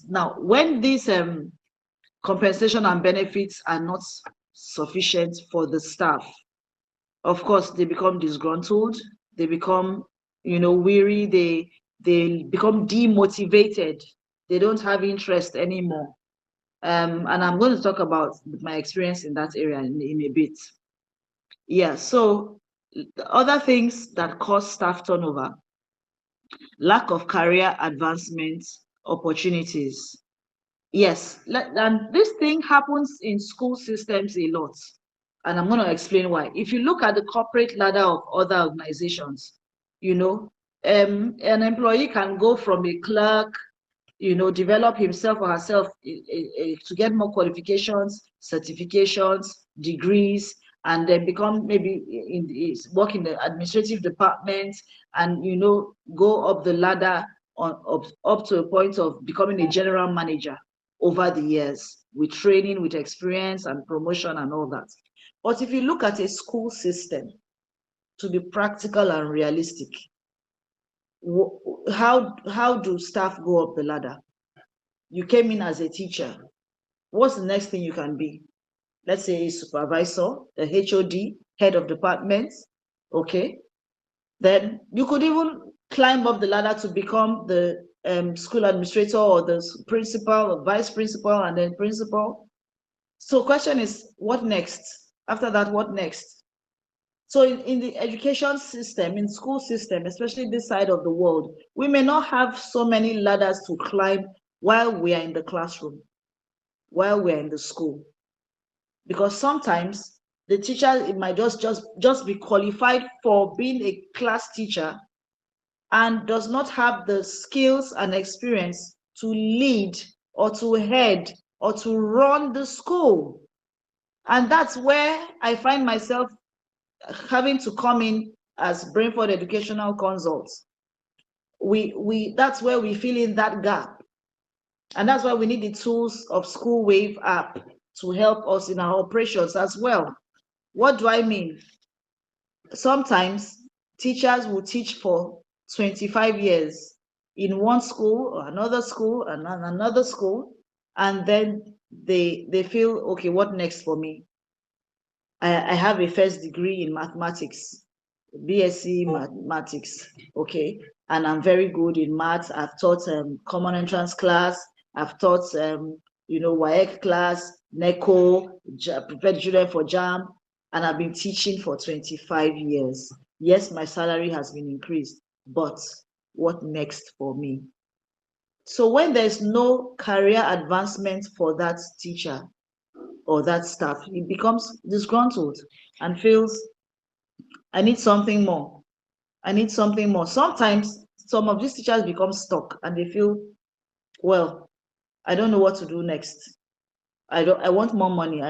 Now, when these compensation and benefits are not sufficient for the staff, of course, they become disgruntled, they become, weary, they become demotivated, they don't have interest anymore. And I'm going to talk about my experience in that area in a bit. Yeah, so the other things that cause staff turnover: lack of career advancement opportunities. Yes, and this thing happens in school systems a lot. And I'm going to explain why. If you look at the corporate ladder of other organizations, an employee can go from a clerk, develop himself or herself to get more qualifications, certifications, degrees, and then become maybe work in the administrative department, and go up the ladder up to a point of becoming a general manager over the years, with training, with experience and promotion and all that. But if you look at a school system, to be practical and realistic, how do staff go up the ladder? You came in as a teacher. What's the next thing you can be? Let's say a supervisor, a HOD, head of department. Okay. Then you could even climb up the ladder to become the school administrator, or the principal, or vice principal, and then principal. So question is, what next? After that, what next? So in the education system, in school system, especially this side of the world, we may not have so many ladders to climb while we are in the classroom, while we're in the school. Because sometimes the teacher might just be qualified for being a class teacher and does not have the skills and experience to lead or to head or to run the school. And that's where I find myself having to come in as Brainford Educational Consults. That's where we fill in that gap. And that's why we need the tools of School Wave app to help us in our operations as well. What do I mean? Sometimes teachers will teach for 25 years in one school or another school and another school, and then they feel, okay, what next for me? I have a first degree in mathematics, BSc mathematics, okay, and I'm very good in maths. I've taught common entrance class, I've taught WAEC class, NECO, prepared children for JAM, and I've been teaching for 25 years. Yes, my salary has been increased, but what next for me? So when there's no career advancement for that teacher or that staff, he becomes disgruntled and feels, I need something more. I need something more. Sometimes some of these teachers become stuck and they feel, well, I don't know what to do next. I want more money.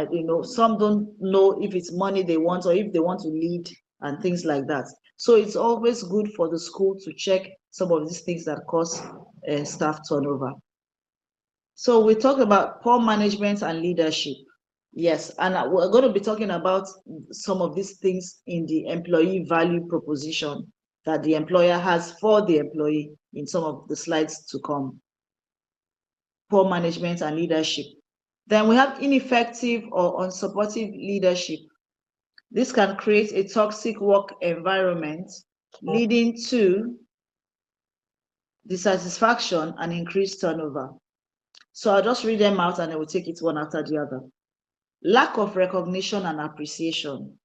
Some don't know if it's money they want or if they want to lead and things like that. So it's always good for the school to check some of these things that cause staff turnover. So we talked about poor management and leadership. Yes, and we're going to be talking about some of these things in the employee value proposition that the employer has for the employee in some of the slides to come. Poor management and leadership. Then we have ineffective or unsupportive leadership. This can create a toxic work environment, leading to dissatisfaction and increased turnover. So I'll just read them out and I will take it one after the other. Lack of recognition and appreciation.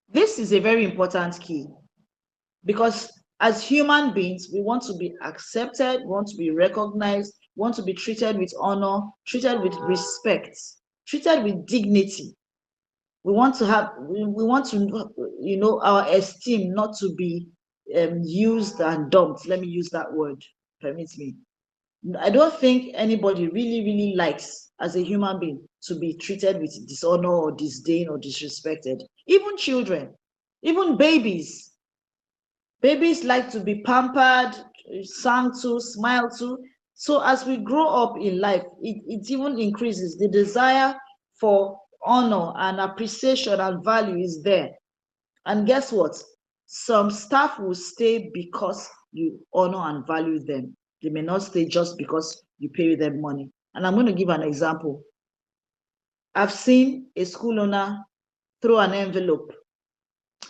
This is a very important key, because as human beings, we want to be accepted, we want to be recognized, we want to be treated with honor, treated with respect, treated with dignity. We want to have, our esteem not to be used and dumped. Let me use that word, permit me. I don't think anybody really likes, as a human being, to be treated with dishonor or disdain or disrespected. Even children, even babies. Babies like to be pampered, sung to, smiled to. So as we grow up in life, it even increases. The desire for honor and appreciation and value is there. And guess what? Some staff will stay because you honor and value them. They may not stay just because you pay them money. And I'm going to give an example. I've seen a school owner throw an envelope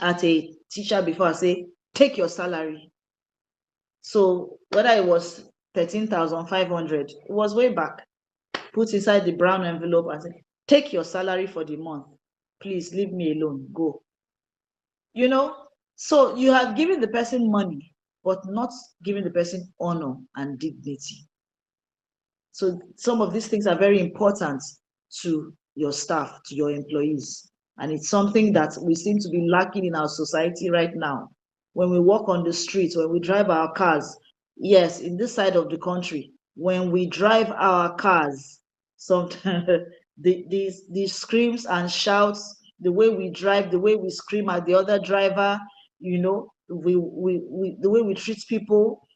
at a teacher before and say, take your salary. So whether it was 13,500, it was way back, put inside the brown envelope and say, take your salary for the month. Please leave me alone, go. You know, so you have given the person money, but not giving the person honor and dignity. So some of these things are very important to your staff, to your employees. And it's something that we seem to be lacking in our society right now. When we walk on the streets, when we drive our cars, yes, in this side of the country, when we drive our cars, sometimes these screams and shouts, the way we drive, the way we scream at the other driver, you know, the way we treat people,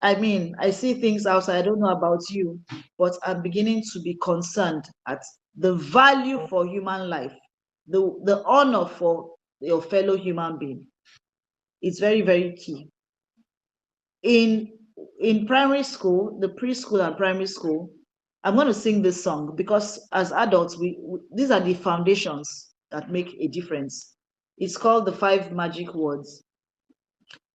I mean, I see things outside. I don't know about you, but I'm beginning to be concerned at the value for human life, the honor for your fellow human being. It's very, very key. In primary school, the preschool and primary school, I'm going to sing this song because as adults, these are the foundations that make a difference. It's called the 5 magic words.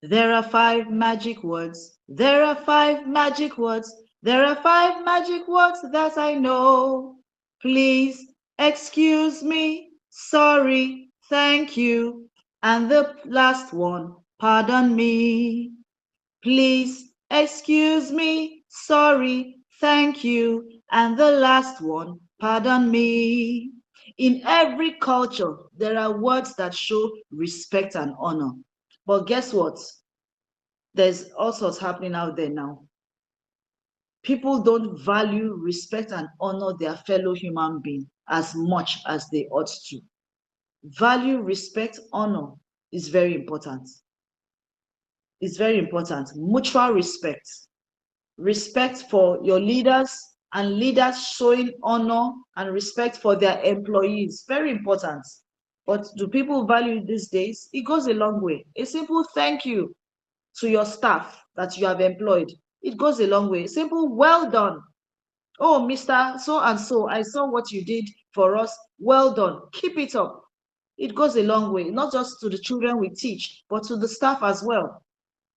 There are 5 magic words. There are 5 magic words. There are 5 magic words that I know. Please excuse me. Sorry. Thank you. And the last one, pardon me. Please excuse me. Sorry. Thank you. And the last one, pardon me. In every culture, there are words that show respect and honor. But guess what? There's all sorts happening out there now. People don't value, respect, and honor their fellow human being as much as they ought to. Value, respect, honor is very important. It's very important. Mutual respect. Respect for your leaders and leaders showing honor and respect for their employees. Very important. But do people value these days? It goes a long way. A simple thank you to your staff that you have employed, it goes a long way. Simple, well done. Oh, Mr. So and so, I saw what you did for us. Well done. Keep it up. It goes a long way, not just to the children we teach, but to the staff as well.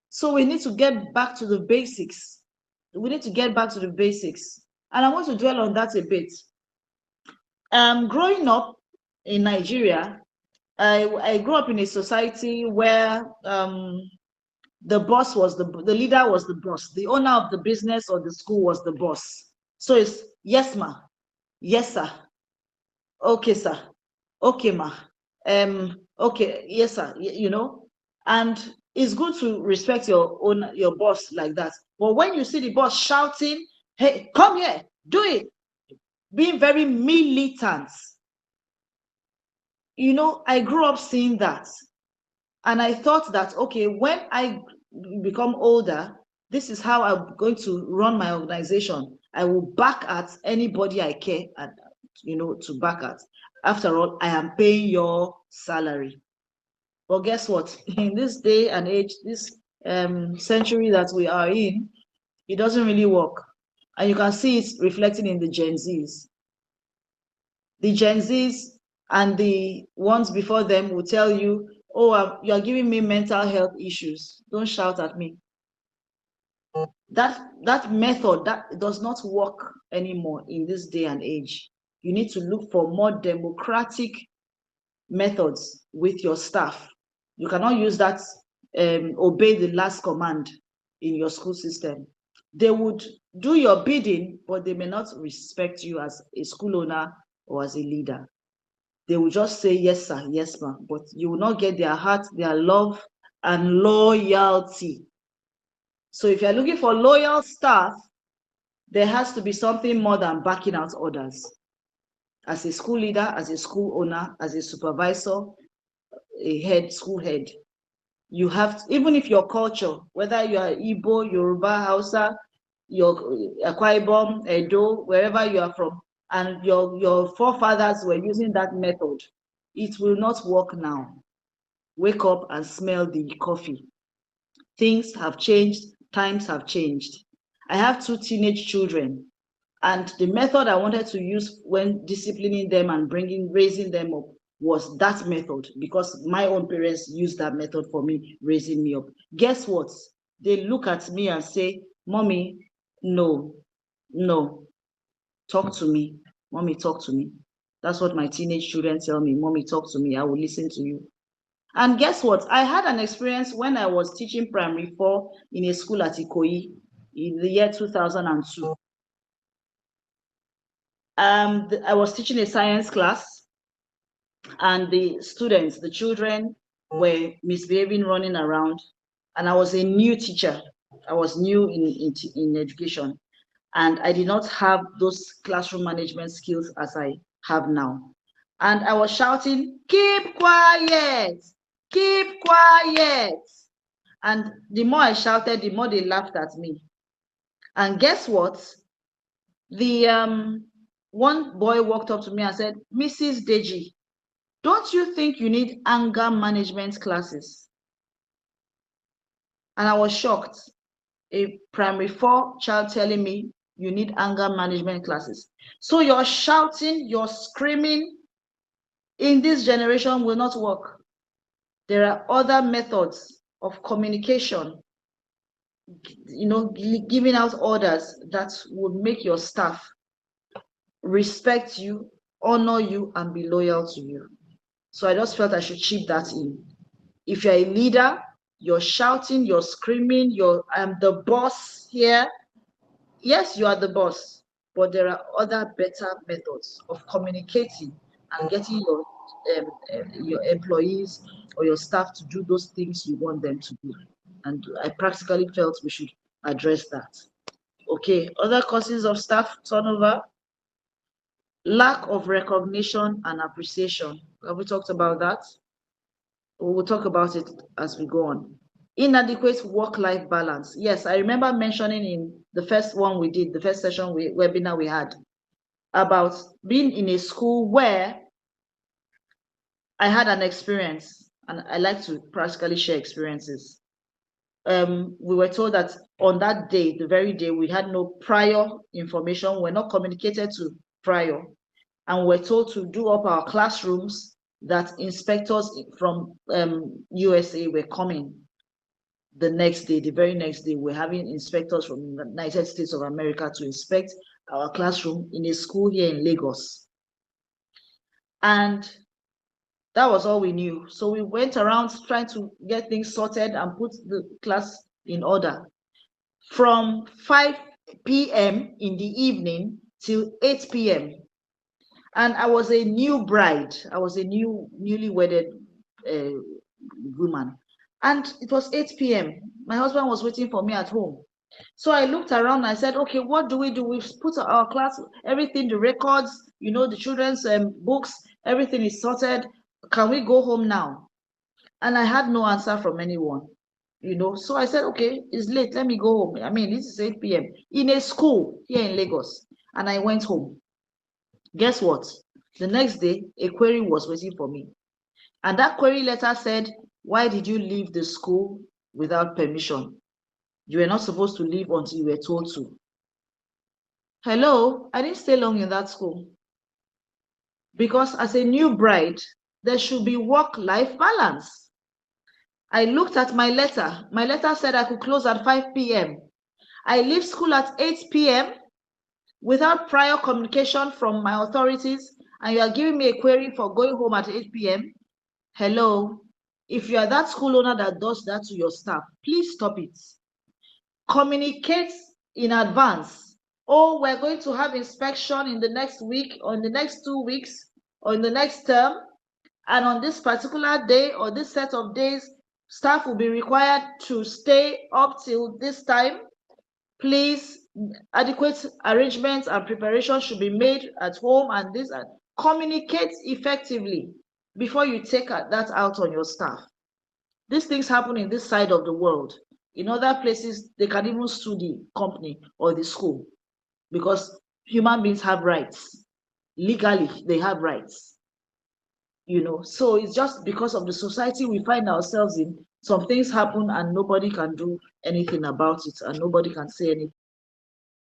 So we need to get back to the basics. We need to get back to the basics. And I want to dwell on that a bit. Growing up in Nigeria, I grew up in a society where the boss was the leader was the boss. The owner of the business or the school was the boss. So it's yes, ma. Yes, sir. Okay, sir. Okay, ma. Okay, yes, sir. You know, and it's good to respect your boss like that. But when you see the boss shouting, hey, come here, do it, being very militant, you know, I grew up seeing that. And I thought that, okay, when I become older, this is how I'm going to run my organization. I will back at anybody I care, you know, to back at. After all, I am paying your salary. But guess what? In this day and age, this century that we are in, it doesn't really work. And you can see it reflecting in the Gen Zs. The Gen Zs and the ones before them will tell you, oh, you are giving me mental health issues. Don't shout at me. That method, that does not work anymore in this day and age. You need to look for more democratic methods with your staff. You cannot use that obey the last command in your school system. They would do your bidding, but they may not respect you as a school owner or as a leader. They will just say, yes, sir, yes, ma'am, but you will not get their heart, their love, and loyalty. So if you're looking for loyal staff, there has to be something more than backing out orders. As a school leader, as a school owner, as a supervisor, a head, school head, you have to, even if your culture, whether you are Igbo, Yoruba, Hausa, your Akwa Ibom, Edo, wherever you are from, and your forefathers were using that method, it will not work now. Wake up and smell the coffee. Things have changed times have changed. I have 2 teenage children, and the method I wanted to use when disciplining them and raising them up was that method, because my own parents used that method for me, raising me up. Guess what? They look at me and say, "Mommy, no, talk to me. Mommy, talk to me." That's what my teenage children tell me. "Mommy, talk to me. I will listen to you." And guess what? I had an experience when I was teaching primary 4 in a school at Ikoyi in the year 2002. I was teaching a science class, and the students, the children, were misbehaving, running around, and I was a new teacher. I was new in education, and I did not have those classroom management skills as I have now. And I was shouting, "Keep quiet, keep quiet." And the more I shouted, the more they laughed at me. And guess what? The one boy walked up to me and said, "Mrs. Deji, don't you think you need anger management classes?" And I was shocked. A primary 4 child telling me you need anger management classes. So your shouting, your screaming in this generation will not work. There are other methods of communication, giving out orders that would make your staff respect you, honor you, and be loyal to you. So I just felt I should chip that in. If you're a leader, you're shouting, you're screaming, I'm the boss here. Yes, you are the boss, but there are other better methods of communicating and getting your employees or your staff to do those things you want them to do. And I practically felt we should address that. Okay, other causes of staff turnover: lack of recognition and appreciation. Have we talked about that? We will talk about it as we go on. Inadequate work-life balance. Yes, I remember mentioning in the first one we did, the first session webinar we had, about being in a school where I had an experience, and I like to practically share experiences. We were told that on that day, the very day, we had no prior information. We're not communicated to prior, and we're told to do up our classrooms, that inspectors from USA were coming the next day. The very next day, we're having inspectors from the United States of America to inspect our classroom in a school here in Lagos. And that was all we knew. So we went around trying to get things sorted and put the class in order. From 5 p.m. in the evening till 8 p.m. And I was a new bride. I was a newly wedded woman. And it was 8 p.m. My husband was waiting for me at home. So I looked around and I said, "Okay, what do? We've put our class, everything, the records, the children's books, everything is sorted. Can we go home now?" And I had no answer from anyone, So I said, "Okay, it's late. Let me go home." I mean, this is 8 p.m. in a school here in Lagos. And I went home. Guess what? The next day, a query was waiting for me. And that query letter said, "Why did you leave the school without permission? You were not supposed to leave until you were told to." Hello, I didn't stay long in that school. Because as a new bride, there should be work-life balance. I looked at my letter. My letter said I could close at 5 p.m. I leave school at 8 p.m. without prior communication from my authorities, and you are giving me a query for going home at 8 p.m. Hello, if you are that school owner that does that to your staff, please stop it. Communicate in advance. "Oh, we're going to have inspection in the next week, or in the next 2 weeks, or in the next term, and on this particular day or this set of days, staff will be required to stay up till this time. Please, adequate arrangements and preparation should be made at home," and this. Communicate effectively before you take that out on your staff. These things happen in this side of the world. In other places, they can even sue the company or the school, because human beings have rights. Legally, they have rights. So it's just because of the society we find ourselves in, some things happen and nobody can do anything about it, and nobody can say anything.